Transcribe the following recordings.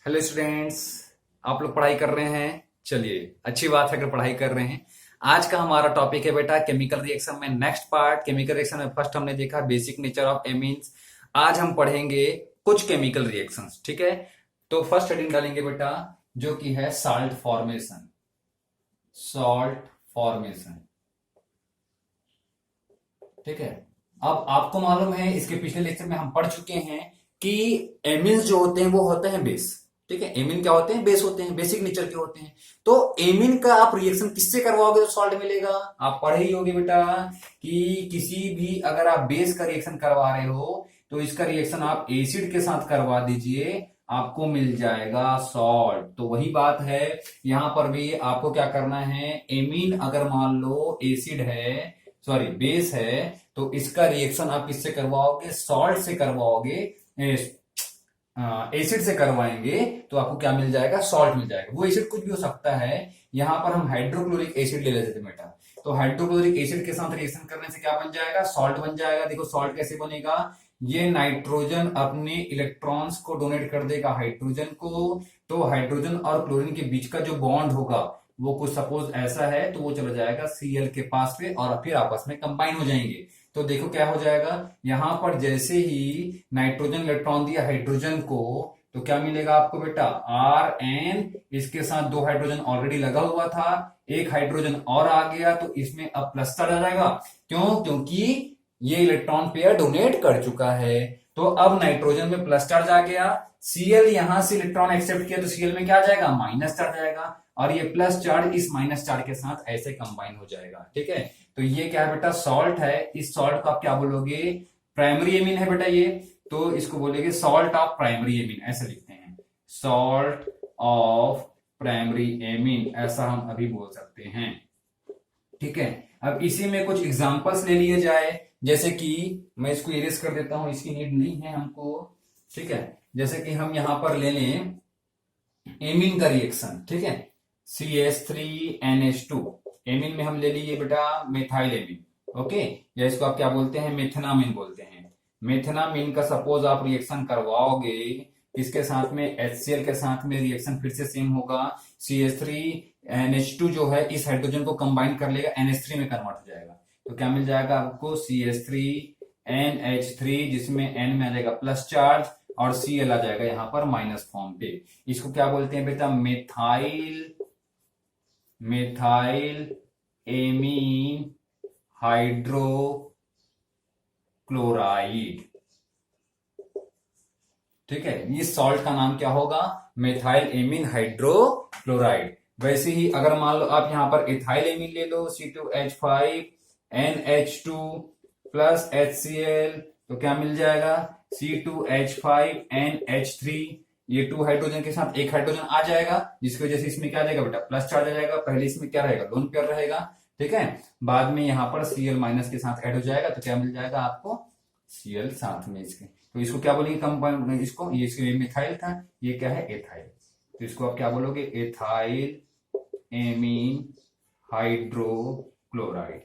Hello students. आप लोग पढ़ाई कर रहे हैं। चलिए, अच्छी बात है अगर पढ़ाई कर रहे हैं। आज का हमारा टॉपिक है बेटा केमिकल रिएक्शन में नेक्स्ट पार्ट। केमिकल रिएक्शन में फर्स्ट हमने देखा बेसिक नेचर ऑफ एमीन्स। आज हम पढ़ेंगे कुछ केमिकल रिएक्शंस, ठीक है। तो फर्स्ट हेडिंग डालेंगे बेटा जो कि है साल्ट फॉर्मेशन। सॉल्ट फॉर्मेशन, ठीक है। अब आपको मालूम है इसके पिछले लेक्चर में हम पढ़ चुके हैं कि एमीन्स जो होते हैं वो होते हैं बेस, ठीक है। एमीन क्या होते हैं? बेस होते हैं, बेसिक नेचर के होते हैं। तो एमीन का आप रिएक्शन किससे करवाओगे तो सॉल्ट मिलेगा? आप पढ़े ही होगे बेटा कि किसी भी अगर आप बेस का रिएक्शन करवा रहे हो तो इसका रिएक्शन आप एसिड के साथ करवा दीजिए, आपको मिल जाएगा सॉल्ट। तो वही बात है यहां पर भी आपको क्या करना है। एमीन अगर मान लो एसिड है, सॉरी बेस है, तो इसका रिएक्शन आप किससे करवाओगे? सॉल्ट से करवाओगे, एसिड से करवाएंगे तो आपको क्या मिल जाएगा? सॉल्ट मिल जाएगा। वो एसिड कुछ भी हो सकता है। यहां पर हम हाइड्रोक्लोरिक एसिड ले लेते थे बेटा, तो हाइड्रोक्लोरिक एसिड के साथ रिएक्शन करने से क्या बन जाएगा? सॉल्ट बन जाएगा। देखो सॉल्ट कैसे बनेगा। ये नाइट्रोजन अपने इलेक्ट्रॉन्स को डोनेट कर देगा हाइड्रोजन को, तो हाइड्रोजन और क्लोरीन के बीच का जो बॉन्ड होगा वो कुछ सपोज ऐसा है, तो वो चला जाएगा Cl के पास पे और फिर आपस में कंबाइन हो जाएंगे। तो देखो क्या हो जाएगा, यहां पर जैसे ही नाइट्रोजन इलेक्ट्रॉन दिया हाइड्रोजन को, तो क्या मिलेगा आपको बेटा? Rn, इसके साथ दो हाइड्रोजन ऑलरेडी लगा हुआ था, एक हाइड्रोजन और आ गया, तो इसमें अब प्लस चार्ज आ जाएगा। क्यों? क्योंकि ये इलेक्ट्रॉन पेयर डोनेट कर चुका है। तो अब नाइट्रोजन में प्लस चार्ज आ गया, Cl यहां से इलेक्ट्रॉन एक्सेप्ट किया तो Cl में क्या आ जाएगा? माइनस चार्ज आएगा, और ये प्लस चार्ज इस माइनस चार्ज के साथ ऐसे कंबाइन हो जाएगा, ठीक है। तो ये क्या है बेटा? सॉल्ट है। इस सॉल्ट को आप क्या बोलोगे? प्राइमरी एमीन है बेटा ये, तो इसको बोलेंगे सॉल्ट ऑफ प्राइमरी एमीन, ऐसे लिखते हैं। सॉल्ट ऑफ प्राइमरी एमीन, ऐसा हम अभी बोल सकते हैं, ठीक है। अब इसी में कुछ एग्जांपल्स ले लिए जाए, जैसे कि मैं इसको इरेज कर देता हूं, इसकी नीड नहीं है हमको, ठीक है। जैसे कि हम यहां पर ले लें एमीन का रिएक्शन, ठीक है। CH3NH2, एमीन में हम ले लिए बेटा मेथाइल एमीन, ओके। या इसको आप क्या बोलते हैं? मेथनामीन बोलते हैं। मेथनामीन का सपोज आप रिएक्शन करवाओगे किसके साथ में? HCl के साथ में रिएक्शन फिर से सेम होगा। CH3NH2 जो है इस हाइड्रोजन को कंबाइन कर लेगा, NH3 में कन्वर्ट हो जाएगा। तो क्या मिल जाएगा आपको? CH3NH3, जिसमें N में आ जाएगा प्लस चार्ज और Cl आ जाएगा यहां पर माइनस फॉर्म पे। इसको क्या बोलते हैं बेटा? मेथाइल एमीन हाइड्रोक्लोराइड, ठीक है। इस सॉल्ट का नाम क्या होगा? Methyl amine hydrochloride. वैसे ही अगर मान लो आप यहां पर इथाइल एमीन ले लो, C2H5NH2 प्लस HCl, तो क्या मिल जाएगा? C2H5NH3। ये टू हाइड्रोजन के साथ एक हाइड्रोजन आ जाएगा, जिसकी वजह से इसमें क्या आ जाएगा बेटा? प्लस चार्ज आ जाएगा। पहले इसमें क्या रहेगा? लोन पेयर रहेगा, ठीक है। बाद में यहां पर Cl माइनस के साथ ऐड हो जाएगा, तो क्या मिल जाएगा आपको? Cl साथ में इसके। तो इसको क्या बोलेंगे? कंपाउंड, इसको, ये इसके मिथाइल था, ये क्या है? एथाइल। तो इसको आप क्या बोलोगे? एथाइल एमीन हाइड्रोक्लोराइड,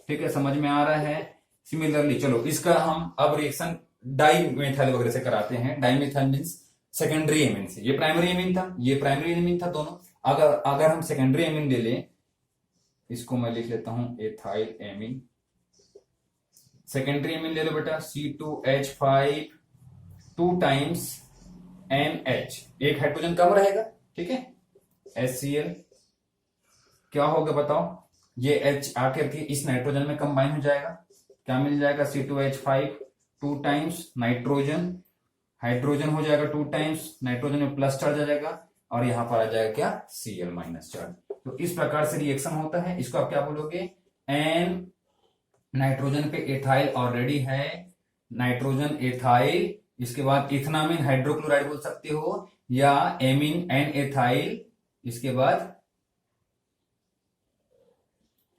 ठीक है। समझ में आ रहा है? सिमिलरली चलो इसका हम अब रिएक्शन डाई मेथाइल वगैरह से कराते हैं। Dimethyl means secondary amine से। ये प्राइमरी एमीन था, ये प्राइमरी एमीन था दोनों। अगर अगर हम सेकेंडरी एमीन ले लें, इसको मैं लिख लेता हूं एथाइल एमीन। सेकेंडरी एमीन ले लो बेटा, C2H5 2 टाइम्स NH, एक हाइड्रोजन कम रहेगा, ठीक है। HCl क्या होगा बताओ? ये H आकर के इस नाइट्रोजन में कंबाइन हो जाएगा, क्या मिल जाएगा? C2H5 2 टाइम्स नाइट्रोजन, हाइड्रोजन हो जाएगा 2 टाइम्स, नाइट्रोजन में प्लस चार्ज आ जाएगा, और यहां पर आ जाएगा क्या? Cl minus charge. तो इस प्रकार से रिएक्शन होता है। इसको आप क्या बोलोगे? N, नाइट्रोजन पे एथाइल ऑलरेडी है, नाइट्रोजन एथाइल, इसके बाद इथनामिन हाइड्रोक्लोराइड बोल सकते हो, या एमीन एन एथाइल, इसके बाद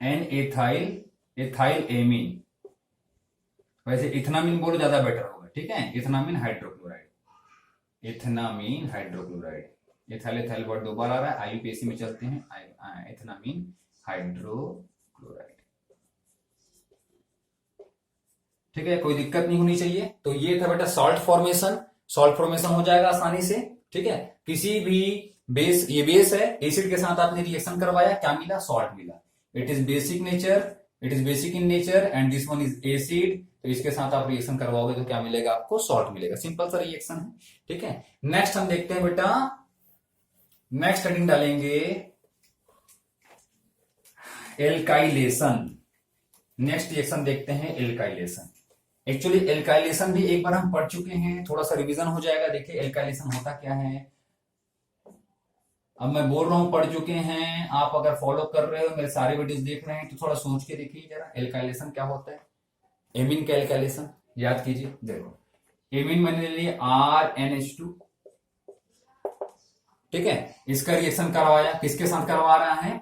एन एथाइल एथाइल एमीन। वैसे इथनामिन बोलो ज्यादा बेटर होगा, ठीक है। Ethanamine hydrochloride, ethanamine hydrochloride. Ethyl ethyl word दो बार आ रहा है, IUPAC में चलते हैं। इथनामिन हाइड्रोक्लोराइड, ठीक है। कोई दिक्कत नहीं होनी चाहिए। तो ये था बेटा सॉल्ट फॉर्मेशन। सॉल्ट फॉर्मेशन हो जाएगा आसानी से, ठीक है, किसी भी बेस, ये बेस है, एसिड के साथ आपने रिएक्शन करवाया, क्या मिला, सॉल्ट मिला। It is basic nature, it is basic in nature and this one is acid, तो इसके साथ आप रिएक्शन करवाओगे तो क्या मिलेगा आपको, सॉल्ट मिलेगा। सिंपल सा रिएक्शन है, ठीक है। नेक्स्ट हम देखते हैं बेटा, नेक्स्ट हेडिंग डालेंगे एल्काइलेशन। नेक्स्ट रिएक्शन देखते हैं एल्काइलेशन। एक्चुअली एल्काइलेशन भी एक बार हम पढ़ चुके हैं, थोड़ा सा रिवीजन हो जाएगा। देखिए एल्काइलेशन होता क्या है, अब मैं बोल रहा हूं पढ़ चुके हैं, आप अगर फॉलो कर रहे हो, मेरे सारे वीडियोस देख रहे हैं, तो थोड़ा सोच के देखिए जरा एल्काइलेशन क्या होता है। एमीन का एल्काइलेशन याद कीजिए, देखो एमीन मैंने ले लिया RnH2, ठीक है, इसका रिएक्शन करवाया, किसके साथ करवा रहा है,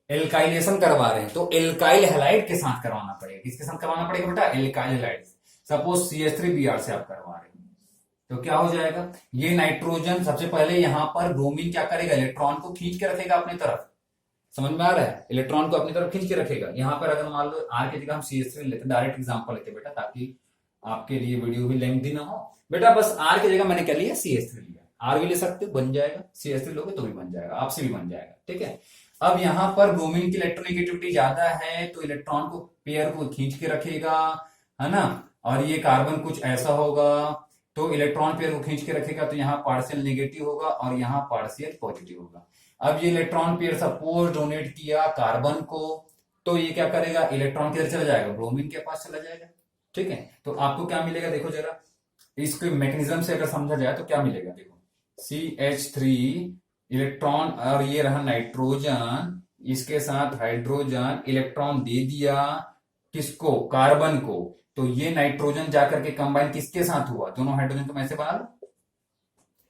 एल्काइलेशन करवा रहे हैं, तो एल्काइल हैलाइड के साथ करवाना पड़ेगा। किसके साथ करवाना पड़ेगा बेटा, एल्काइल हैलाइड। सपोज CH3Br से आप करवा रहे हैं, तो क्या हो जाएगा, ये नाइट्रोजन सबसे पहले यहां पर ब्रोमीन क्या करेगा, इलेक्ट्रॉन को खींच के रखेगा अपनी तरफ। समझ में आ रहा है, इलेक्ट्रॉन को अपनी तरफ खींच के रखेगा। यहां पर अगर मान लो R की जगह हम CH3 लेते, डायरेक्ट एग्जांपल लेते बेटा, ताकि आपके लिए वीडियो भी लेंथी ना हो बेटा। बस R की जगह मैंने क्या लिया, CH3 लिया। R भी ले सकते हो, बन जाएगा, CH3 लोगे तो भी बन जाएगा, आपसे भी बन जाएगा, ठीक है। अब यहां पर ब्रोमीन की इलेक्ट्रोनेगेटिविटी ज्यादा है, तो इलेक्ट्रॉन को पेयर को खींच के रखेगा, है ना। और ये कार्बन कुछ ऐसा होगा, तो इलेक्ट्रॉन पेयर को खींच के रखेगा, तो यहाँ पार्शियल नेगेटिव होगा और यहाँ पार्शियल पॉजिटिव होगा। अब ये इलेक्ट्रॉन पेयर सपोज डोनेट किया कार्बन को, तो ये क्या करेगा, इलेक्ट्रॉन किधर चला जाएगा, ब्रोमीन के पास चला जाएगा, ठीक है। तो आपको क्या मिलेगा, देखो जरा इसके मैकेनिज्म से अगर समझा जाए तो क्या मिलेगा, देखो CH3 इलेक्ट्रॉन, और ये रहा नाइट्रोजन, इसके साथ हाइड्रोजन, इलेक्ट्रॉन दे दिया किसको, कार्बन को, तो ये नाइट्रोजन जाकर के कंबाइन किसके साथ हुआ, दोनों हाइड्रोजन को मैं ऐसे बना लो,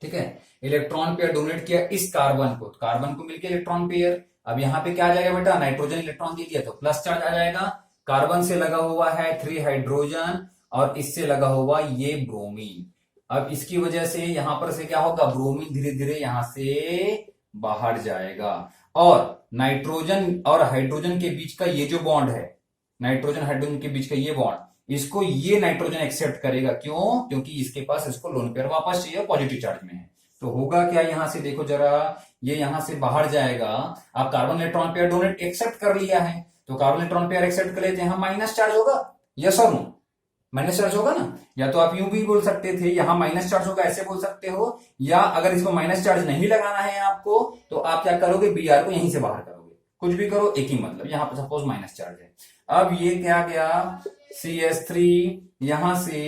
ठीक है। इलेक्ट्रॉन पेयर डोनेट किया इस कार्बन को, तो कार्बन को मिलकर इलेक्ट्रॉन पेयर। अब यहाँ पे क्या आ जाएगा बेटा, नाइट्रोजन इलेक्ट्रॉन दे दिया तो प्लस चार्ज आ जाएगा, कार्बन से लगा हुआ है 3 हाइड्रोजन और इससे लगा हुआ ये ब्रोमीन। अब इसकी वजह से यहां पर से क्या होगा, ब्रोमीन धीरे धीरे यहां से बाहर जाएगा, और नाइट्रोजन और हाइड्रोजन के बीच का ये जो बॉन्ड है, नाइट्रोजन हाइड्रोजन के बीच का ये बॉन्ड, इसको ये नाइट्रोजन एक्सेप्ट करेगा, क्यों, क्योंकि इसके पास इसको लोन पेयर वापस चाहिए, पॉजिटिव चार्ज में है। तो होगा क्या, यहां से देखो जरा, ये यहां से बाहर जाएगा। अब carbon electron pair donate accept कर लिया है, तो कार्बन इलेक्ट्रॉन पेयर एक्सेप्ट कर लेते हैं, यहां माइनस चार्ज होगा, यस और नो, माइनस चार्ज होगा ना। या तो आप यूं भी बोल सकते थे, यहां माइनस चार्ज होगा, ऐसे बोल सकते हो, या अगर इसको माइनस चार्ज नहीं लगाना है आपको, तो आप क्या करोगे, Br को यहीं से बाहर करोगे, कुछ भी करो एक ही मतलब। यहां पर सपोज माइनस चार्ज है, अब ये क्या गया, CH3 यहां से,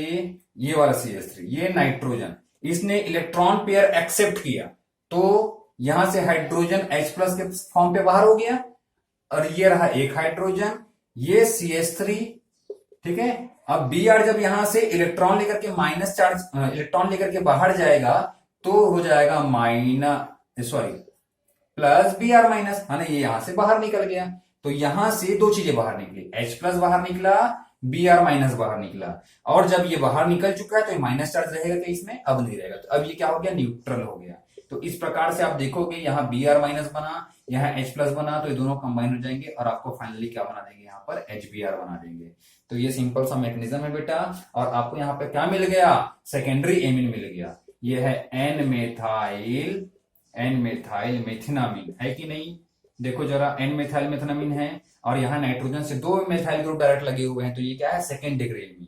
ये वाला CH3, ये नाइट्रोजन, इसने इलेक्ट्रॉन पेयर एक्सेप्ट किया, तो यहां से हाइड्रोजन H+ के फॉर्म पे बाहर हो गया, और ये रहा एक हाइड्रोजन, ये CH3, ठीक है। अब Br जब यहां से इलेक्ट्रॉन लेकर के माइनस चार्ज, इलेक्ट्रॉन लेकर के बाहर जाएगा, तो हो जाएगा प्लस Br माइनस, है ना, ये यहां से बाहर निकल गया। तो यहां से दो चीजें बाहर निकली, H+ बाहर निकला, Br माइनस बाहर निकला, और जब ये बाहर निकल चुका है तो ये माइनस चार्ज रहेगा तो इसमें अब नहीं रहेगा, तो अब ये क्या हो गया, न्यूट्रल हो गया। तो इस प्रकार से आप देखोगे, यहाँ Br माइनस बना, यहाँ H+ बना, तो ये दोनों कंबाइन हो जाएंगे और आपको फाइनली क्या बना देंगे, यहाँ पर HBr बना देंगे। तो ये सिंपल सा मैकेनिज्म है बेटा, और आपको यहाँ पे क्या मिल गया, सेकेंडरी एमीन मिल गया। ये है एन मेथाइल मेथिनामीन, है कि नहीं, देखो जरा एन मेथाइल मेथिनामीन है, और यहाँ नाइट्रोजन से 2 मेथाइल ग्रुप डायरेक्ट लगे हुए हैं, तो ये क्या है, सेकेंड डिग्री एमीन।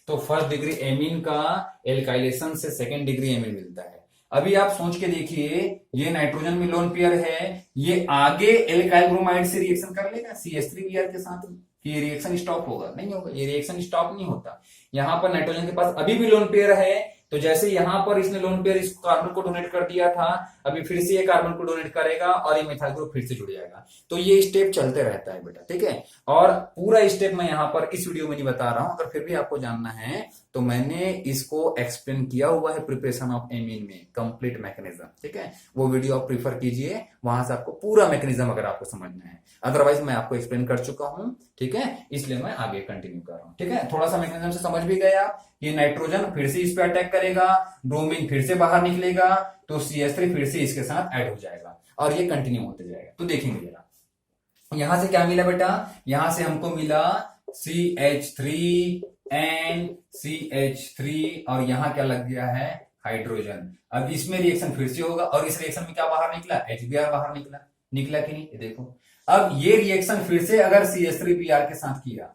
तो फर्स्ट डिग्री एमीन का एल्काइलेशन से सेकेंड डिग्री एमीन मिलता है। अभी आप सोच के देखिए, ये नाइट्रोजन में लोन पेयर है, ये आगे एल्काइल ब्रोमाइड से रिएक्शन कर लेगा CH3Br के साथ, ये रिएक्शन स्टॉप होगा, नहीं होगा, ये रिएक्शन स्टॉप नहीं होता। यहां पर नाइट्रोजन के पास अभी भी लोन पेयर है, तो जैसे यहां पर इसने लोन पेयर इस कार्बन को डोनेट कर दिया था, अभी फिर से ये कार्बन को डोनेट करेगा और ये मिथाइल ग्रुप फिर से जुड़ जाएगा। तो ये स्टेप चलते रहता है बेटा, ठीक है। और पूरा स्टेप मैं यहां पर इस वीडियो में नहीं बता रहा हूं, अगर फिर भी आपको जानना है तो मैंने इसको एक्सप्लेन किया हुआ है प्रिपरेशन ऑफ एमीन में, कंप्लीट मैकेनिज्म, ठीक है। वो वीडियो आप प्रीफर कीजिए, वहां से आपको पूरा मैकेनिज्म अगर आपको समझना है, अदरवाइज मैं आपको एक्सप्लेन कर चुका हूं, ठीक है, इसलिए मैं आगे कंटिन्यू कर रहा हूं, ठीक है। थोड़ा सा मैकेनिज्म से समझ भी गया, ये नाइट्रोजन फिर से इस पे अटैक करेगा, ब्रोमीन फिर से बाहर निकलेगा, तो CH3 फिर से इसके साथ ऐड हो जाएगा, और ये कंटिन्यू होते जाएगा। तो देखेंगे जरा, यहां से क्या मिला बेटा, यहां से हमको मिला CH3 and CH3, और यहां क्या लग गया है, हाइड्रोजन। अब इसमें रिएक्शन फिर से होगा और इस रिएक्शन में क्या बाहर निकला, HBr बाहर निकला, निकला कि नहीं, ये देखो। अब ये रिएक्शन फिर से अगर CH3Br के साथ किया,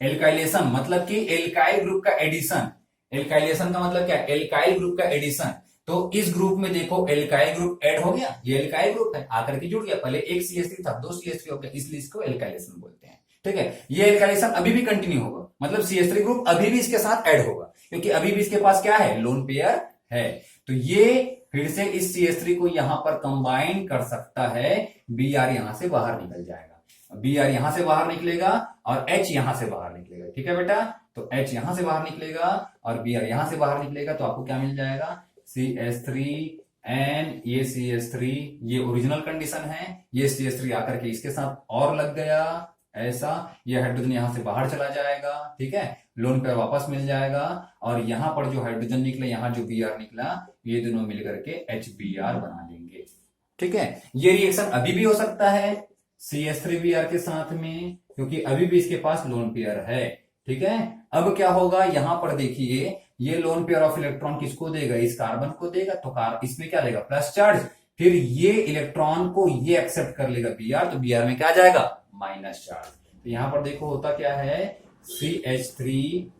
एल्काइलेशन मतलब कि एल्काइल ग्रुप का एडिशन, एल्काइलेशन का मतलब क्या, एल्काइल ग्रुप का एडिशन। तो इस ग्रुप में देखो एल्काइल ग्रुप ऐड हो गया, ये एल्काइल ग्रुप है आकर के जुड़ गया, पहले एक CH3 था, 2 CH3 हो गया, इसलिए इसको एल्काइलेशन बोलते हैं। ठीक है, ये एल्काइलेशन अभी भी कंटिन्यू होगा, मतलब CH3 ग्रुप अभी भी इसके साथ ऐड होगा, क्योंकि अभी भी इसके पास क्या है, लोन पेयर है। तो ये फिर से इस CH3 को यहां पर कंबाइन कर सकता है, Br यहां से बाहर निकल जाएगा, Br यहां से बाहर निकलेगा और H यहां से बाहर निकलेगा। ठीक है बेटा, तो H यहां से बाहर निकलेगा और Br यहां से बाहर निकलेगा, तो आपको क्या मिल जाएगा, CH3N, ये CH3, ये ओरिजिनल कंडीशन है, ये CH3 आकर के इसके साथ और लग गया ऐसा, ये हाइड्रोजन यहां से बाहर चला जाएगा। ठीक है, लोन पेयर वापस मिल जाएगा और यहां पर जो हाइड्रोजन निकला, यहां जो Br निकला, ये दोनों मिलकर के HBr बना देंगे। ठीक है, ये रिएक्शन अभी भी हो सकता है CH3Br के साथ में, क्योंकि अभी भी इसके पास लोन पेयर है। ठीक है, अब क्या होगा, यहां पर देखिए ये लोन पेयर ऑफ इलेक्ट्रॉन किसको देगा, इस कार्बन को देगा, तो इसमें क्या देगा, प्लस चार्ज, फिर ये इलेक्ट्रॉन को ये एक्सेप्ट कर लेगा Br, तो Br में क्या जाएगा, माइनस चार्ज। तो यहां पर देखो होता क्या है, CH3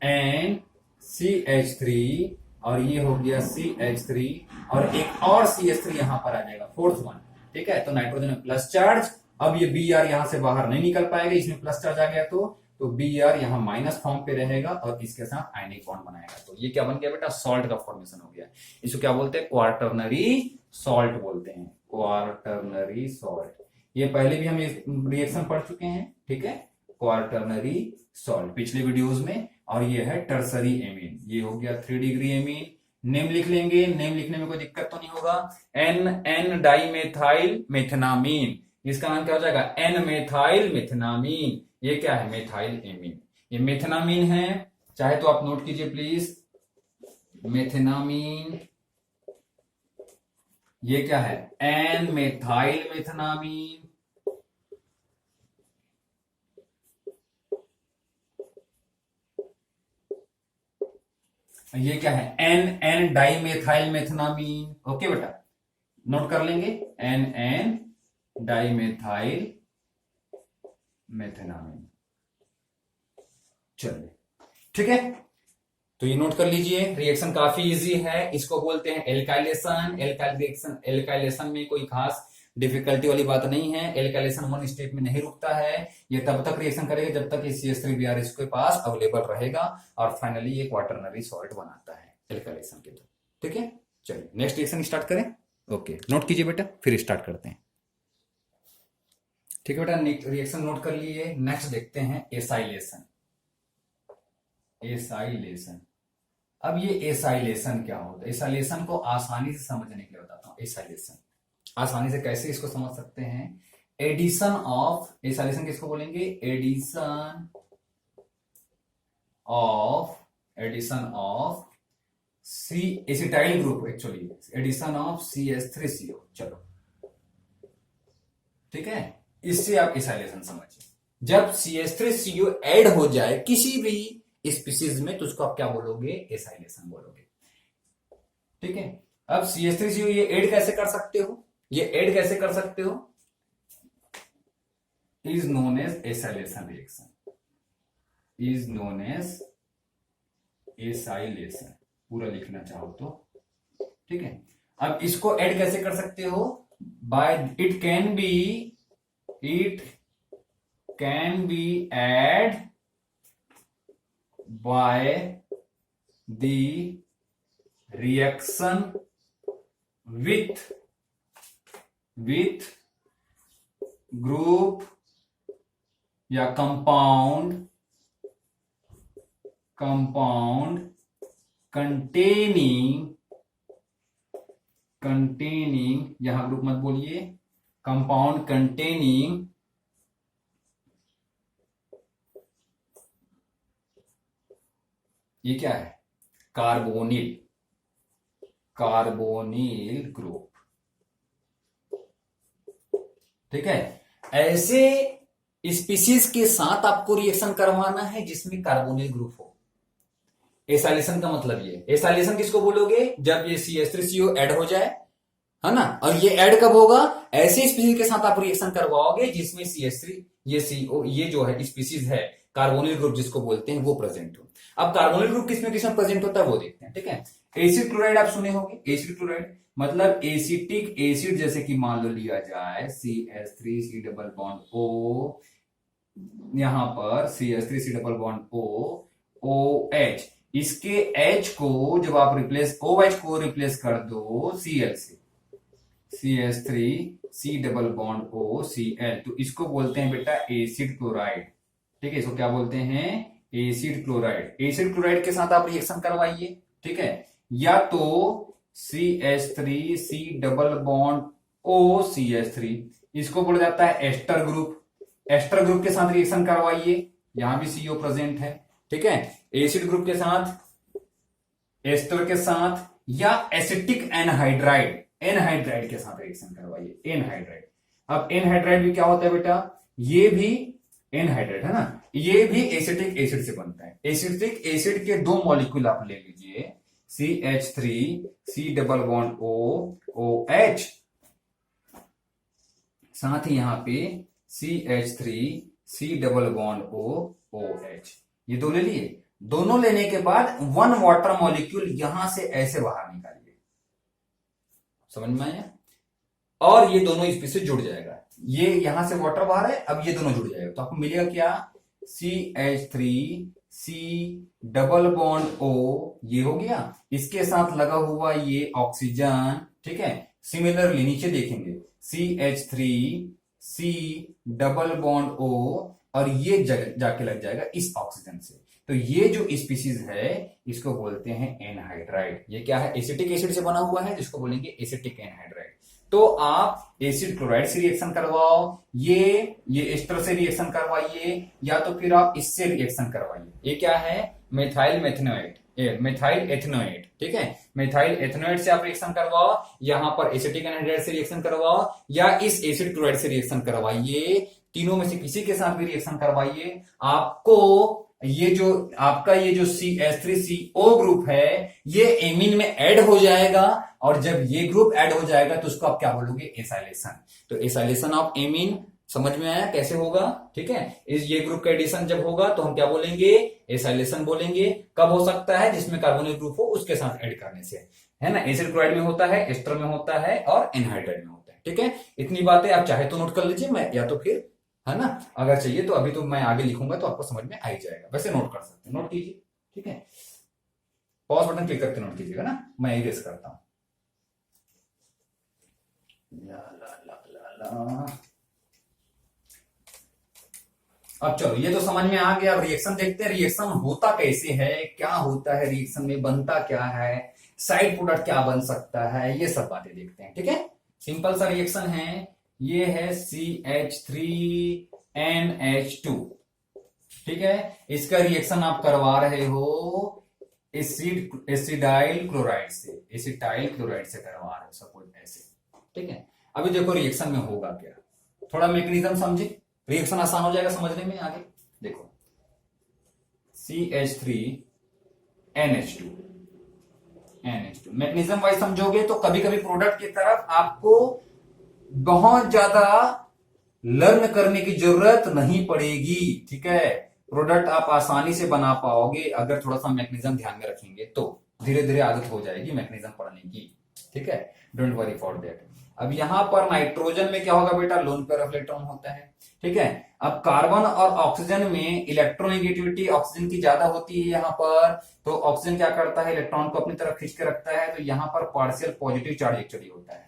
एंड CH3 और ये हो गया CH3 और एक और CH3 यहां पर आ जाएगा, फोर्थ वन। ठीक है, तो नाइट्रोजन में प्लस चार्ज, अब ये Br यहां से बाहर नहीं निकल पाएगा, इसमें प्लस चार्ज आ गया, तो Br यहां माइनस फॉर्म पे रहेगा और इसके साथ आयनिक बॉन्ड बनाएगा। तो ये क्या बन गया बेटा, सॉल्ट का फॉर्मेशन हो गया। इसको क्या बोलते हैं, क्वार्टरनरी सॉल्ट बोलते हैं, क्वार्टरनरी सॉल्ट। ये पहले भी हम ये रिएक्शन पढ़ चुके हैं। ठीक है, क्वार्टरनरी सॉल्ट पिछले वीडियोस में। और ये है टर्सरी एमीन, ये हो गया 3 डिग्री एमीन। नेम लिख लेंगे, नेम लिखने में कोई दिक्कत तो नहीं होगा। N डाइमेथाइल मेथनामीन, इसका नाम क्या हो जाएगा, N मेथाइल मेथनामीन। ये क्या है, मेथाइल एमीन, ये मेथनामीन है, चाहे तो आप नोट कीजिए प्लीज, मेथनामीन। ये क्या है, N मेथाइल मेथनामीन। ये क्या है, N डाइमेथाइल मेथनामीन। ओके बेटा, नोट कर लेंगे, N डाइमेथाइल मेथनामीन। चलिए ठीक है, तो ये नोट कर लीजिए, रिएक्शन काफी इजी है, इसको बोलते हैं एल्काइलेशन। एल्काइलेशन में कोई खास डिफिकल्टी वाली बात नहीं है। एल्काइलेशन वन स्टेप में नहीं रुकता है, ये तब तक रिएक्शन करेगा जब तक CH3Br इसके पास अवेलेबल रहेगा और फाइनली ये क्वार्टरनरी सॉल्ट बनाता है एल्काइलेशन के थ्रू। ठीक है, चलिए नेक्स्ट रिएक्शन स्टार्ट करें। ओके, नोट कीजिए बेटा, फिर स्टार्ट करते हैं। ठीक है बेटा, रिएक्शन नोट कर लिए। नेक्स्ट देखते हैं एसाइलेशन। एसाइलेशन, अब ये एसाइलेशन क्या होता है, एसाइलेशन को आसानी से समझने के लिए बताता हूं। एसाइलेशन आसानी से कैसे इसको समझ सकते हैं, एडिशन ऑफ, एसाइलेशन किसको बोलेंगे, addition of C acetyl group, actually addition of CH3CO। चलो ठीक है, इससे आप एसाइलेशन समझिए। जब CH3CO ऐड हो जाए किसी भी स्पीसीज में, तो उसको आप क्या बोलोगे, एसाइलेशन बोलोगे। ठीक है, अब CH3CO ये ऐड कैसे कर सकते हो, ये ऐड कैसे कर सकते हो, is known as acylation reaction, is known as acylation, पूरा लिखना चाहो तो। ठीक है, अब इसको ऐड कैसे कर सकते हो, by it can be add by the reaction with group या कंपाउंड कंटेनिंग, यहां ग्रुप मत बोलिए, कंपाउंड कंटेनिंग ये क्या है, कार्बोनिल ग्रुप। ठीक है, ऐसे स्पीसीज के साथ आपको रिएक्शन करवाना है जिसमें कार्बोनिल ग्रुप हो। एसाइलेशन का मतलब ये, एसाइलेशन किसको बोलोगे, जब ये CH3CO ऐड हो जाए, है ना। और ये ऐड कब होगा, ऐसे स्पीसीज के साथ आप रिएक्शन करवाओगे जिसमें CH3 ये CO ये जो है स्पीसीज है कार्बोनिल ग्रुप जिसको बोलते हैं वो प्रेजेंट हो। अब कार्बोनिल ग्रुप किसमें किसमें प्रेजेंट होता है वो देखते हैं, ठीक है। एसिड क्लोराइड आप सुने होंगे, एसिड क्लोराइड मतलब एसिटिक एसिड, जैसे कि मान लो लिया जाए CH3C डबल बॉन्ड O, यहां पर CH3C double bond O OH, इसके H को जब आप रिप्लेस OH को रिप्लेस कर दो Cl से, CH3C double bond O Cl, तो इसको बोलते हैं बेटा एसिड क्लोराइड, ठीक है। इसको क्या बोलते हैं, एसिड क्लोराइड। एसिड क्लोराइड के साथ आप रिएक्शन करवाइए, ठीक है, या तो CH3C double bond O CH3, इसको बोला जाता है एस्टर ग्रुप। एस्टर ग्रुप के साथ रिएक्शन करवाइए, यहां भी CO प्रेजेंट है, ठीक है। एसिड ग्रुप के साथ, एस्टर के साथ, या एसिटिक एनहाइड्राइड, एनहाइड्राइड के साथ रिएक्शन करवाइए, एनहाइड्राइड। अब एनहाइड्राइड भी क्या होता है बेटा, ये भी एनहाइड्राइड है ना, ये भी एसिटिक एसिड से बनता है। एसिटिक एसिड के दो मॉलिक्यूल आप ले लीजिए, CH3C double bond O OH, साथ ही यहां पे CH3C double bond O OH, ये दो ले लिए। दोनों लेने के बाद वन वाटर मॉलिक्यूल यहां से ऐसे बाहर निकालिए, समझ में आया, और ये दोनों इस से जुड़ जाएगा। ये यहां से वाटर बाहर है, अब ये दोनों जुड़ जाएगा, तो आपको मिलेगा क्या, CH3C डबल बॉन्ड O, ये हो गया, इसके साथ लगा हुआ ये ऑक्सीजन, ठीक है। सिमिलरली नीचे देखेंगे CH3C डबल बॉन्ड O, और ये जाके लग जाएगा इस ऑक्सीजन से, तो ये जो स्पीसीज है इसको बोलते हैं एनहाइड्राइड। ये क्या है, एसिटिक एसिड से बना हुआ है, जिसको बोलेंगे एसिटिक एनहाइड्राइड। तो आप एसिड क्लोराइड से रिएक्शन करवाओ, ये एस्टर से रिएक्शन करवाइए, या तो फिर आप इससे रिएक्शन करवाइए। ये क्या है, मेथाइल मेथनोएट, मेथाइल एथनोएट, ठीक है। मेथाइल एथनोएट से आप रिएक्शन करवाओ, यहां पर एसिटिक एनहाइड्राइड से रिएक्शन करवाओ, या इस एसिड क्लोराइड से रिएक्शन करवाइए, तीनों में से किसी के साथ भी रिएक्शन करवाइए। आपको ये जो आपका ये जो CH3CO ग्रुप है ये एमीन में ऐड हो जाएगा, और जब ये ग्रुप ऐड हो जाएगा तो उसको आप क्या बोलोगे, एसाइलेशन। तो एसाइलेशन ऑफ एमीन, समझ में आया कैसे होगा, ठीक है। ये ग्रुप का एडिशन जब होगा तो हम क्या बोलेंगे, एसाइलेशन बोलेंगे। कब हो सकता है, जिसमें कार्बोनिल ग्रुप हो उसके साथ ऐड करने से, है ना। एसिड क्लोराइड में होता है, एस्टर में होता है, और एनहाइड्राइड में होता है, ठीक है। इतनी बातें आप चाहे तो नोट कर लीजिए, मैं या तो फिर, है ना, अगर चाहिए तो अभी तो मैं आगे लिखूंगा तो आपको समझ में आ ही जाएगा, वैसे नोट कर सकते हैं, नोट कीजिए, ठीक है। पॉज बटन क्लिक करके नोट कीजिएगा ना, मैं इरेज करता हूं। ला ला ला ला ला। अब चलो, ये तो समझ में आ गया। अब रिएक्शन देखते हैं, रिएक्शन होता कैसे है, क्या होता है रिएक्शन में, बनता क्या है, साइड प्रोडक्ट क्या बन सकता है, ये सब बातें देखते हैं, ठीक है। सिंपल सा रिएक्शन है, ये है CH3NH2, ठीक है। इसका रिएक्शन आप करवा रहे हो एसिडाइल क्लोराइड से, एसिटाइल क्लोराइड से करवा रहे हो, सपोज ऐसे, ठीक है। अभी देखो रिएक्शन में होगा क्या, थोड़ा मैकेनिज्म समझे, रिएक्शन आसान हो जाएगा समझने में। आगे देखो, CH3NH2 मैकेनिज्म वाइज समझोगे तो कभी कभी प्रोडक्ट की तरफ आपको बहुत ज्यादा लर्न करने की जरूरत नहीं पड़ेगी, ठीक है। प्रोडक्ट आप आसानी से बना पाओगे अगर थोड़ा सा मैकेनिज्म ध्यान में रखेंगे, तो धीरे धीरे आदत हो जाएगी मैकेनिज्म पढ़ने की, ठीक है। Don't worry for that. अब यहां पर नाइट्रोजन में क्या होगा बेटा, लोन पेयर ऑफ इलेक्ट्रॉन होता है, ठीक है। अब कार्बन और ऑक्सीजन में इलेक्ट्रोनेगेटिविटी ऑक्सीजन की ज्यादा होती है यहाँ पर, तो ऑक्सीजन क्या करता है, इलेक्ट्रॉन को अपनी तरफ खींच के रखता है, तो यहाँ पर पार्शियल पॉजिटिव चार्ज एक्चुअली होता है।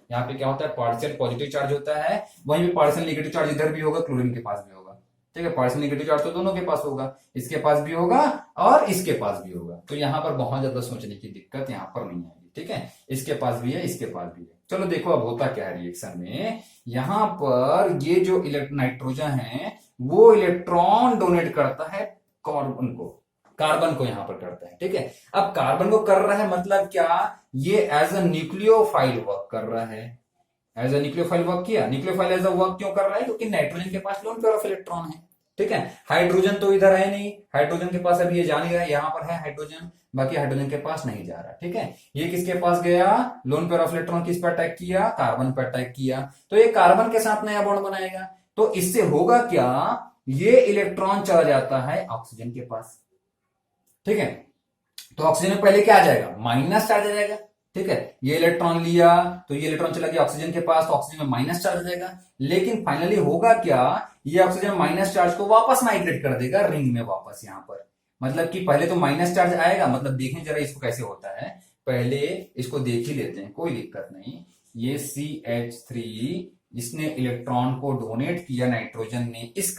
यहाँ पे क्या होता है, पार्शियल पॉजिटिव चार्ज होता है, वहीं पे पार्शियल नेगेटिव चार्ज इधर भी होगा, क्लोरीन के पास भी होगा, ठीक है। पार्शियल नेगेटिव चार्ज तो दोनों के पास होगा, इसके पास भी होगा और इसके पास भी होगा, तो यहाँ पर बहुत ज्यादा सोचने की दिक्कत यहाँ पर नहीं आएगी, ठीक है। इसके पास भी है, इसके पास भी है। चलो देखो अब होता क्या है रिएक्शन में, यहाँ पर ये जो नाइट्रोजन है वो इलेक्ट्रॉन डोनेट करता है कार्बन को यहाँ पर करता है, ठीक है। अब कार्बन को कर रहा है मतलब क्या, ये एज अ न्यूक्लियोफाइल वर्क कर रहा है, एज अ न्यूक्लियोफाइल वर्क किया। न्यूक्लियोफाइल एज अ वर्क क्यों कर रहा है, क्योंकि नाइट्रोजन के पास लोन पेयर ऑफ इलेक्ट्रॉन है, ठीक है। हाइड्रोजन तो इधर है नहीं, हाइड्रोजन के पास अभी ये जा नहीं रहा है, यहां पर है हाइड्रोजन, बाकी हाइड्रोजन के पास नहीं जा रहा। ठीक है, ये किसके पास गया, लोन पेयर ऑफ इलेक्ट्रॉन किस पर अटैक किया, कार्बन पर अटैक किया, तो ये कार्बन के साथ नया बॉन्ड बनाएगा। तो इससे होगा क्या, ये इलेक्ट्रॉन चला जाता है ऑक्सीजन के पास। ठीक है, तो ऑक्सीजन में पहले क्या आ जाएगा, माइनस चार्ज आ जाएगा। ठीक है, ये इलेक्ट्रॉन लिया तो ये इलेक्ट्रॉन चला गया ऑक्सीजन के पास, तो ऑक्सीजन में माइनस चार्ज आ जाएगा। लेकिन फाइनली होगा क्या, ये ऑक्सीजन माइनस चार्ज को वापस माइग्रेट कर देगा रिंग में वापस यहां पर। मतलब कि पहले तो माइनस चार्ज आएगा, मतलब देखें जरा इसको कैसे होता है, पहले इसको देख ही लेते हैं, कोई दिक्कत नहीं। ये CH3 इसने इलेक्ट्रॉन को डोनेट किया नाइट्रोजन ने, इस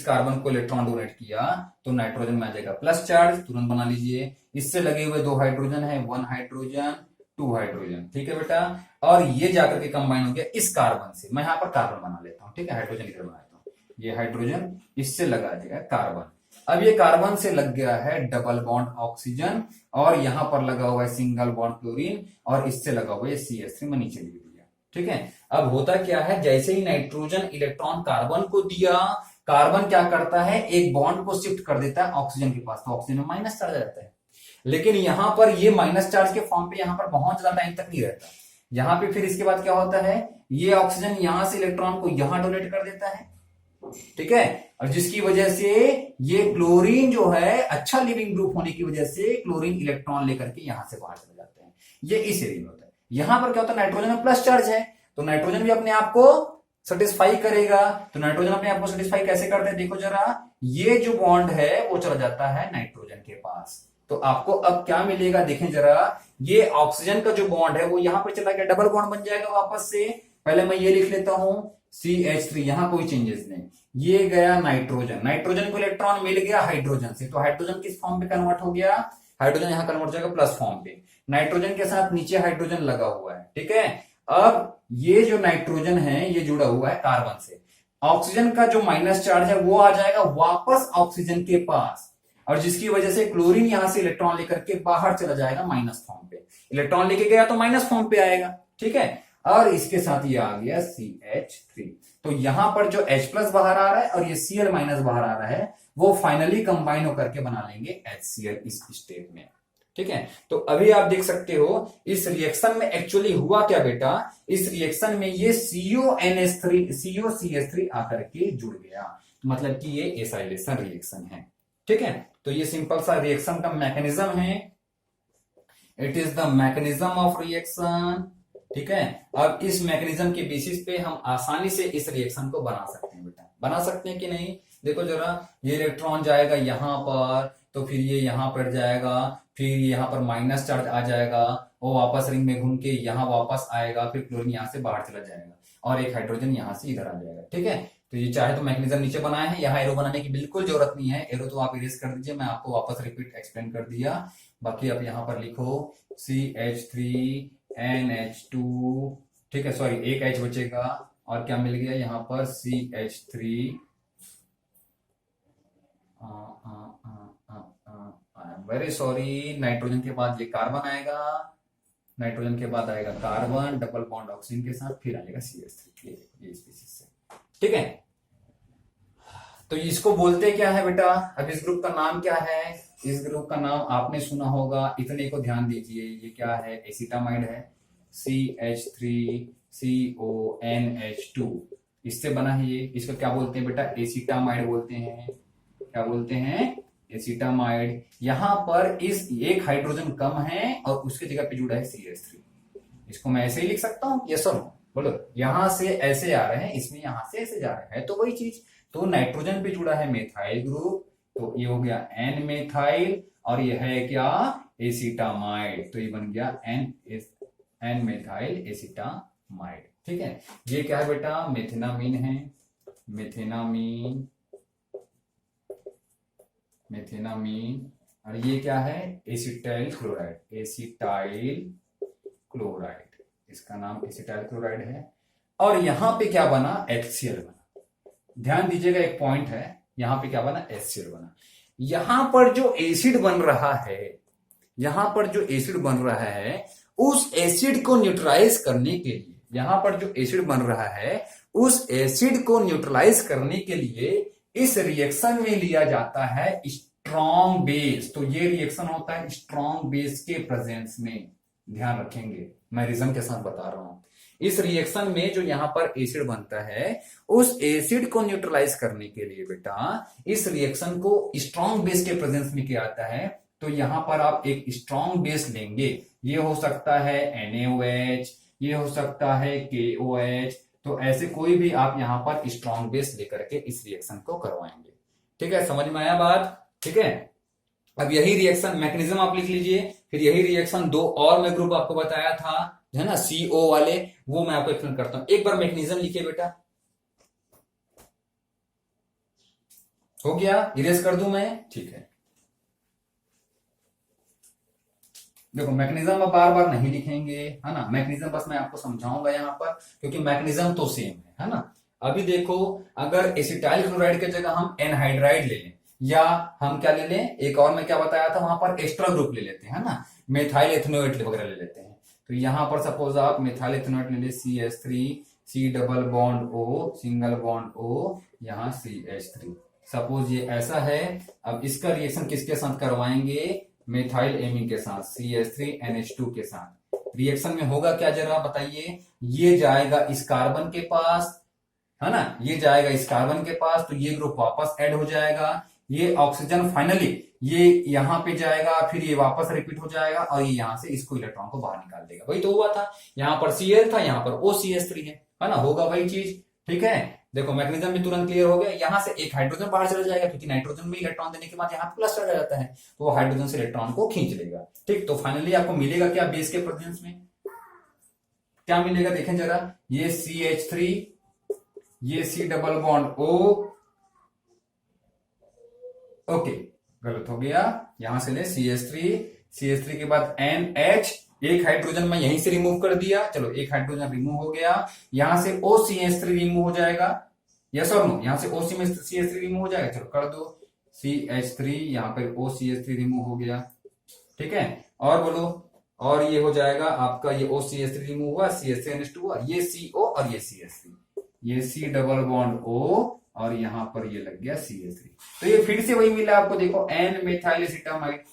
कार्बन को इलेक्ट्रॉन डोनेट किया, तो नाइट्रोजन में आ जाएगा प्लस चार्ज, तुरंत बना लीजिए। इससे लगे हुए 2 हाइड्रोजन है, 1 हाइड्रोजन 2 हाइड्रोजन। ठीक है बेटा, और ये जाकर के कंबाइन हो गया इस कार्बन से। मैं यहां पर कार्बन बना लेता हूं, ठीक है, हाइड्रोजन इधर बनाता हूं, ये हाइड्रोजन इससे लगा दिया कार्बन। अब ये कार्बन से लग गया है डबल बॉन्ड ऑक्सीजन, और यहां पर लगा हुआ है सिंगल बॉन्ड क्लोरीन, और इससे लगा हुआ है CH3 में नीचे लिख दिया। ठीक है, अब होता क्या है, जैसे ही नाइट्रोजन इलेक्ट्रॉन कार्बन को दिया, कार्बन क्या करता है, एक बॉन्ड को शिफ्ट कर देता है ऑक्सीजन के पास, तो ऑक्सीजन में माइनस चार्ज रहता है। लेकिन यहां पर ये माइनस चार्ज के फॉर्म पे यहां पर बहुत ज्यादा टाइम तक नहीं रहता। यहां पे फिर इसके बाद क्या होता है, ये ऑक्सीजन यहां से इलेक्ट्रॉन को यहां डोनेट कर देता है। ठीक है, और जिसकी वजह से ये क्लोरीन जो है, अच्छा लिविंग ग्रुप होने की वजह से क्लोरीन इलेक्ट्रॉन लेकर के यहां से बाहर चले जाते हैं। ये इस एरिया में होता है। यहां पर क्या होता है, नाइट्रोजन में प्लस चार्ज है, तो नाइट्रोजन भी अपने आप को सेटिस्फाई करेगा। तो नाइट्रोजन अपने आप को सेटिस्फाई कैसे करते हैं, देखो जरा, ये जो बॉन्ड है वो चला जाता है नाइट्रोजन के पास। तो आपको अब क्या मिलेगा, देखें जरा, ये ऑक्सीजन का जो बॉन्ड है वो यहां पर चला गया, डबल बॉन्ड बन जाएगा वापस से। पहले मैं ये लिख लेता हूं CH3, यहां कोई चेंजेस नहीं, ये गया नाइट्रोजन, नाइट्रोजन को इलेक्ट्रॉन मिल गया हाइड्रोजन से, तो हाइड्रोजन किस फॉर्म पे कन्वर्ट हो गया, हाइड्रोजन यहां कन्वर्ट हो जाएगा प्लस फॉर्म पे। नाइट्रोजन के साथ नीचे हाइड्रोजन लगा हुआ है। ठीक है, अब ये जो नाइट्रोजन है ये जुड़ा हुआ है कार्बन से, ऑक्सीजन का जो माइनस चार्ज है वो आ जाएगा वापस ऑक्सीजन के पास, और जिसकी वजह से क्लोरीन यहां से इलेक्ट्रॉन लेकर के बाहर चला जाएगा माइनस फॉर्म पे। इलेक्ट्रॉन लेके गया तो माइनस फॉर्म पे आएगा। ठीक है, और इसके साथ ये आ गया CH3। तो यहां पर जो H प्लस बाहर आ रहा है और ये Cl माइनस बाहर आ रहा है, वो फाइनली कंबाइन होकर के बना लेंगे HCl इस स्टेट में। ठीक है, तो अभी आप देख सकते हो इस रिएक्शन में एक्चुअली हुआ क्या बेटा, इस रिएक्शन में ये COCH3 आकर के जुड़ गया, मतलब कि ये एसाइलेशन रिएक्शन है। ठीक है, तो ये सिंपल सा रिएक्शन का मैकेनिज्म है, it is the mechanism of reaction. ठीक है, अब इस मैकेनिज्म के बेसिस पे हम आसानी से इस रिएक्शन को बना सकते हैं बेटा, बना सकते हैं कि नहीं, देखो जरा, ये इलेक्ट्रॉन जाएगा यहां पर, तो फिर ये यहां पर जाएगा, फिर यहां पर माइनस चार्ज आ जाएगा, वो वापस रिंग में घूम के यहां वापस आएगा, फिर क्लोरीन यहां से बाहर चला जाएगा, और एक हाइड्रोजन यहां से इधर आ जाएगा। ठीक है, तो ये चाहे तो मैकेनिज्म नीचे बनाए हैं, यहाँ एरो बनाने की बिल्कुल जरूरत नहीं है, एरो तो आप इरेज कर दीजिए, मैं आपको वापस रिपीट एक्सप्लेन कर दिया। बाकी आप यहाँ पर लिखो CH3NH2, ठीक है, सॉरी एक H बचेगा, और क्या मिल गया यहाँ पर CH3, वेरी सॉरी, नाइट्रोजन के बाद ये कार्बन आएगा, नाइट्रोजन के बाद आएगा कार्बन डबल बॉन्ड ऑक्सीजन के साथ, फिर आएगा CH3, ये स्पीसीज से। ठीक है, तो इसको बोलते क्या है बेटा, अब इस ग्रुप का नाम क्या है, इस ग्रुप का नाम आपने सुना होगा, इतने को ध्यान दीजिए, ये क्या है, एसिटामाइड है, CH3CONH2 इससे बना है ये, इसको क्या बोलते हैं बेटा, एसिटामाइड बोलते हैं। क्या बोलते हैं, एसिटामाइड। यहां पर इस एक हाइड्रोजन कम है और उसके जगह पे जुड़ा है CH3, इसको मैं ऐसे ही लिख सकता हूं, यस और नो बोलो, यहां से ऐसे आ रहे हैं, इसमें यहां से ऐसे जा रहे हैं, तो वही चीज। तो नाइट्रोजन पे जुड़ा है मेथाइल ग्रुप, तो ये हो गया N मेथाइल, और ये है क्या, एसिटामाइड, तो ये बन गया N मेथाइल एसिटामाइड। ठीक है, ये क्या है बेटा, मेथिनामीन है, मेथिनामीन, और ये क्या है, एसिटाइल क्लोराइड, एसिटाइल क्लोराइड, इसका नाम एसिटाइल क्लोराइड है। और यहां पे क्या बना, HCl बना। ध्यान दीजिएगा, एक पॉइंट है, यहां पे क्या बना, HCl बना। यहां पर जो एसिड बन रहा है, यहां पर जो एसिड बन रहा है, उस एसिड को न्यूट्रलाइज करने के लिए, यहां पर जो एसिड बन रहा है उस एसिड को न्यूट्रलाइज करने के लिए इस रिएक्शन में लिया जाता है स्ट्रॉन्ग बेस। तो ये रिएक्शन होता है स्ट्रॉन्ग बेस के प्रेजेंस में, ध्यान रखेंगे, मैं रीजन के साथ बता रहा हूं। इस रिएक्शन में जो यहां पर एसिड बनता है, उस एसिड को न्यूट्रलाइज करने के लिए बेटा इस रिएक्शन को स्ट्रॉन्ग बेस के प्रेजेंस में किया जाता है। तो यहां पर आप एक स्ट्रॉन्ग बेस लेंगे, ये हो सकता है NaOH, ये हो सकता है KOH। तो ऐसे कोई भी आप यहां पर स्ट्रॉन्ग बेस लेकर के इस रिएक्शन को करवाएंगे। ठीक है, समझ में आया बात? ठीक है, अब यही रिएक्शन मैकेनिज्म आप लिख लीजिए। फिर यही रिएक्शन दो और मैं ग्रुप आपको बताया था, है ना, CO वाले, वो मैं आपको एक्सप्लेन करता हूं। एक बार मैकेनिज्म लिखिए बेटा। हो गया, इरेज कर दूं मैं? ठीक है, देखो मैकेनिज्म बार बार नहीं लिखेंगे, है ना, मैकेनिज्म बस मैं आपको समझाऊंगा यहां पर, क्योंकि मैकेनिज्म तो सेम है ना। अभी देखो, अगर एसिटाइल क्लोराइड की जगह हम एनहाइड्राइड ले लें, या हम क्या ले लें, एक और मैं क्या बताया था, वहां पर एक्स्ट्रा ग्रुप ले लेते हैं ना, मेथाइल एथनोएट वगैरह ले लेते हैं। तो यहां पर सपोज आप मेथाइल एथनोएट ले ले, CH3, C double bond O, single bond O, यहाँ CH3। सपोज ये ऐसा है। अब इसका रिएक्शन किसके साथ करवाएंगे? मेथाइल एमीन के साथ, CH3NH2 के साथ। रिएक्शन में होगा क्या जरा बताइए? ये जाएगा इस कार्बन के पास, है ना, ये जाएगा इस कार्बन के पास, तो ये ग्रुप वापस ऐड हो जाएगा। ये ऑक्सीजन फाइनली ये यहां पे जाएगा, फिर ये वापस रिपीट हो जाएगा, और ये यहां से इसको इलेक्ट्रॉन को बाहर निकाल देगा। वही तो हुआ था, यहां पर Cl था, यहां पर OCH3 है ना, होगा वही चीज। ठीक है, देखो मैकेनिज्म में तुरंत क्लियर हो गया। यहां से एक हाइड्रोजन बाहर चला जाएगा, क्योंकि नाइट्रोजन में इलेक्ट्रॉन देने के बाद यहाँ पे प्लस चला जाता है, तो वो हाइड्रोजन से इलेक्ट्रॉन को खींच लेगा। ठीक, तो फाइनली आपको मिलेगा क्या बेस के प्रेजेंस में? क्या मिलेगा देखें जरा, ये CH3, ये C double bond O, okay, गलत हो गया, यहां से ले CH3 के बाद NH, एक हाइड्रोजन मैं यहीं से रिमूव कर दिया, चलो एक हाइड्रोजन रिमूव हो गया, यहां से OCH3 रिमूव हो जाएगा, यस और नो, यहां से OCH3 रिमूव हो जाएगा, चलो कर दो, CH3 यहां पर OCH3 रिमूव हो गया। ठीक है, और बोलो, और ये हो जाएगा आपका, ये OCH3 रिमूव हुआ, CH3NH2 हुआ, ये CO और ये CH3, ये C डबल बॉन्ड O, और यहां पर ये लग गया CH3। तो ये फिर से वही मिला आपको, देखो N मेथाइल एसिटामाइड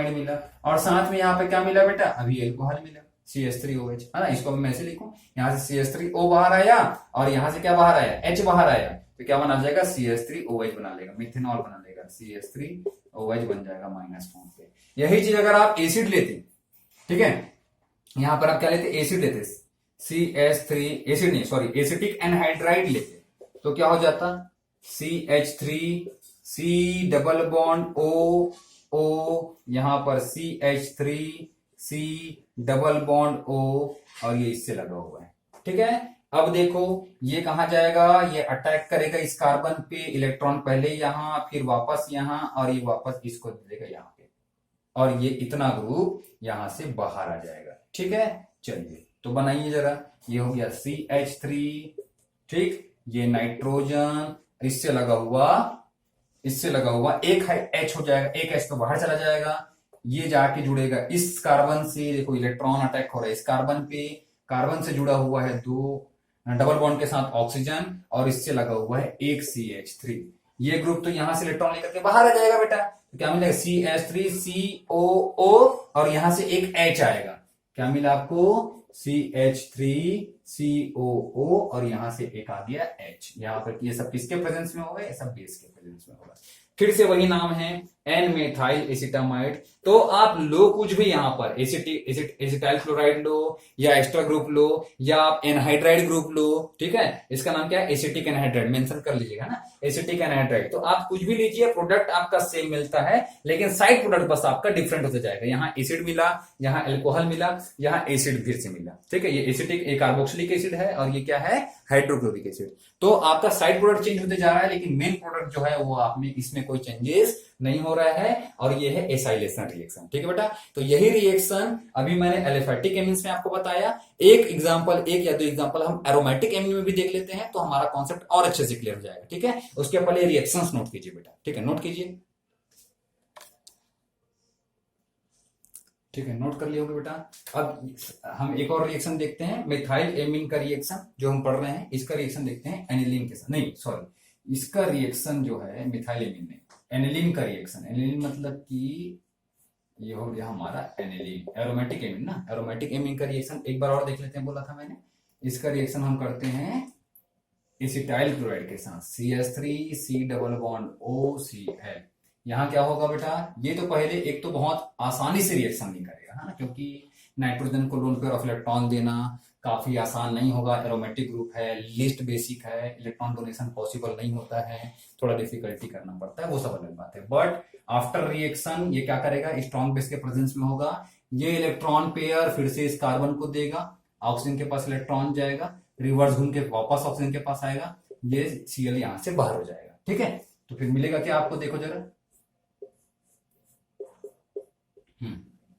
मिला, और साथ में यहाँ पे क्या मिला बेटा, अभी एल्कोहल मिला, CH3OH, है ना। इसको मैं ऐसे लिखूं, यहाँ से CH3O बाहर आया, और यहां से क्या बाहर आया, H बाहर आया, तो क्या बना जाएगा, CH3OH बना लेगा, मिथेनॉल बना लेगा, CH3OH बन जाएगा माइनस फॉर्म पे। यही चीज अगर आप एसिड लेते, ठीक है, यहां पर आप क्या लेते, एसिड लेते, CH3, एसिड नहीं सॉरी, एसिटिक एनहाइड्राइड लेते, तो क्या हो जाता, CH3, C double bond O, यहां पर CH3, C double bond O, और ये इससे लगा हुआ है। ठीक है, अब देखो ये कहां जाएगा, ये अटैक करेगा इस कार्बन पे, इलेक्ट्रॉन पहले यहां, फिर वापस यहां, और ये वापस इसको दे देगा यहां पे, और ये इतना ग्रुप यहां से बाहर आ जाएगा। ठीक है, चलिए तो बनाइए जरा, ये हो गया CH3, ठीक, ये नाइट्रोजन, इससे लगा हुआ एक H हो जाएगा, एक H तो बाहर चला जाएगा, ये जाके जुड़ेगा इस कार्बन से, देखो इलेक्ट्रॉन अटैक हो रहा है इस कार्बन पे, कार्बन से जुड़ा हुआ है दो डबल बॉन्ड के साथ ऑक्सीजन, और इससे लगा हुआ है एक CH3, ये ग्रुप तो यहां से इलेक्ट्रॉन लेकर के बाहर आ जाएगा बेटा, तो क्या मिलेगा, CH3COO, और यहां से एक H आएगा, क्या मिला आपको, CH3COO, और यहां से एक आ गया H। यहां पर ये सब किसके प्रेजेंस में होगा, ये सब बेस के प्रेजेंस में होगा। फिर से वही नाम है, एन मेथाइल एसिटामाइड। तो आप लो कुछ भी यहां पर, एसिटाइल क्लोराइड लो, या एक्स्ट्रा ग्रुप लो, या आप एनहाइड्राइड ग्रुप लो, ठीक है, इसका नाम क्या है, एसिटिक एनहाइड्राइड, मेंशन कर लीजिएगा ना, एसिटिक एनहाइड्राइड। तो आप कुछ भी लीजिए, प्रोडक्ट आपका सेम मिलता है, लेकिन साइड प्रोडक्ट बस आपका डिफरेंट होता जाएगा। यहाँ एसिड मिला, यहाँ एल्कोहल मिला, यहाँ एसिड फिर से मिला। ठीक है, ये एसिटिक एक कार्बोक्सिलिक एसिड है, और ये क्या है, हाइड्रोक्लोरिक एसिड। तो आपका साइड प्रोडक्ट चेंज होते जा रहा है, लेकिन मेन प्रोडक्ट जो है वो आप में इसमें कोई चेंजेस नहीं हो रहा है, और ये है एसाइलेशन रिएक्शन। ठीक है बेटा, तो यही रिएक्शन अभी मैंने एलिफैटिक एमीन्स में आपको बताया। एक एग्जांपल, एक या दो एग्जांपल हम एरोमेटिक एमीन में भी देख लेते हैं, तो हमारा कॉन्सेप्ट और अच्छे से क्लियर हो जाएगा। ठीक है, उसके पहले रिएक्शंस नोट कीजिए बेटा, ठीक है, नोट कीजिए, ठीक है, नोट कर लिया होगा बेटा। अब हम एक और रिएक्शन देखते हैं, मिथाइल एमीन का रिएक्शन जो हम पढ़ रहे हैं, इसका रिएक्शन देखते हैं एनिलीन के साथ, नहीं सॉरी, इसका रिएक्शन जो है मिथाइल एमीन में, एनिलीन का रिएक्शन, एनिलीन मतलब कि ये हो गया हमारा एनिलीन, एरोमेटिक एमीन ना, एरोमेटिक एमीन का रिएक्शन एक बार और देख लेते हैं, बोला था मैंने। इसका रिएक्शन हम करते हैं एसिटाइल क्लोराइड के साथ, CH3 डबल बॉन्ड OCl। यहाँ क्या होगा बेटा, ये तो पहले एक तो बहुत आसानी से रिएक्शन नहीं करेगा, है ना, क्योंकि नाइट्रोजन को लोन पेयर ऑफ इलेक्ट्रॉन देना काफी आसान नहीं होगा, एरोमेटिक ग्रुप है, लिस्ट बेसिक है, इलेक्ट्रॉन डोनेशन पॉसिबल नहीं होता है, थोड़ा डिफिकल्टी करना पड़ता है, वो सब अलग बात है। बट आफ्टर रिएक्शन ये क्या करेगा, स्ट्रॉन्ग बेस के प्रेजेंस में होगा, ये इलेक्ट्रॉन पेयर फिर से इस कार्बन को देगा, ऑक्सीजन के पास इलेक्ट्रॉन जाएगा, रिवर्स घूम के वापस ऑक्सीजन के पास आएगा, ये Cl यहां से बाहर हो जाएगा। ठीक है, तो फिर मिलेगा क्या आपको, देखो जरा,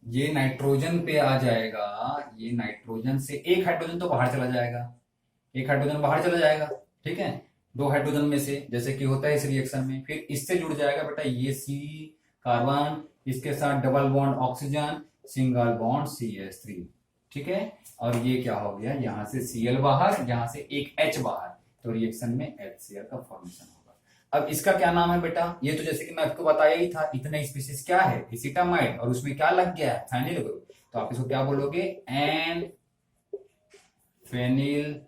ये नाइट्रोजन पे आ जाएगा, ये नाइट्रोजन से एक हाइड्रोजन तो बाहर चला जाएगा, एक हाइड्रोजन बाहर चला जाएगा, ठीक है, दो हाइड्रोजन में से, जैसे कि होता है इस रिएक्शन में, फिर इससे जुड़ जाएगा बेटा ये C कार्बन, इसके साथ double bond oxygen, single bond CH3, ठीक है, और ये क्या हो गया, यहां से Cl बाहर, यहां से एक H बाहर, तो रिएक्शन में HCl का फॉर्मेशन होगा। अब इसका क्या नाम है बेटा, ये तो जैसे कि मैं आपको बताया ही था, इतना स्पीसीज क्या है, एसिटामाइड, और उसमें क्या लग गया है, फेनिल ग्रुप, तो आप इसको क्या बोलोगे, एन फेनिल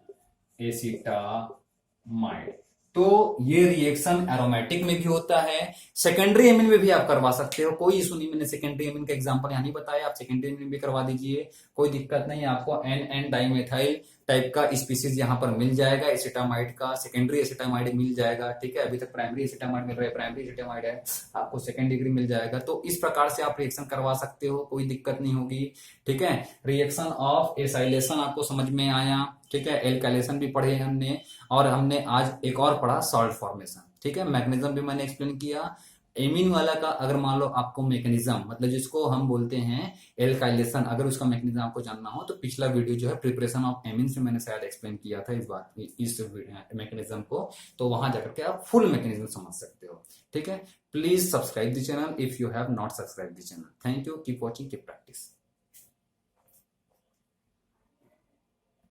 एसिटामाइड। तो ये रिएक्शन एरोमेटिक में भी होता है, सेकेंडरी एमिन में भी आप करवा सकते हो, कोई इशू नहीं, मैंने सेकेंडरी एमिन का एग्जांपल यहाँ नहीं बताया, आप सेकेंडरी एमिन भी करवा दीजिए, कोई दिक्कत नहीं, आपको एन डाइमेथाइल टाइप का स्पीसीज यहाँ पर मिल जाएगा, एसिटामाइड का सेकेंडरी एसिटामाइड मिल जाएगा, ठीक है, अभी तक प्राइमरी एसिटामाइड मिल रहा है, प्राइमरी एसिटामाइड है, आपको सेकेंड डिग्री मिल जाएगा। तो इस प्रकार से आप रिएक्शन करवा सकते हो, कोई दिक्कत नहीं होगी, ठीक है। रिएक्शन ऑफ एसाइलेशन आपको समझ में आया, ठीक है, एल्काइलेशन भी पढ़े हमने, और हमने आज एक और पढ़ा सॉल्ट फॉर्मेशन, ठीक है, मैग्नीशियम भी मैंने एक्सप्लेन किया। एमीन वाला का अगर मान लो आपको मैकेनिज्म, मतलब जिसको हम बोलते हैं एल्काइलेशन, अगर उसका मैकेनिज्म आपको जानना हो तो पिछला वीडियो जो है प्रिपरेशन ऑफ एमीन से मैंने शायद एक्सप्लेन किया था इस मैकेनिज्म को, तो वहां जाकर के आप फुल मैकेनिज्म समझ सकते हो, ठीक है। Please subscribe the channel if you have not subscribe the channel. Thank you, keep watching, keep practice.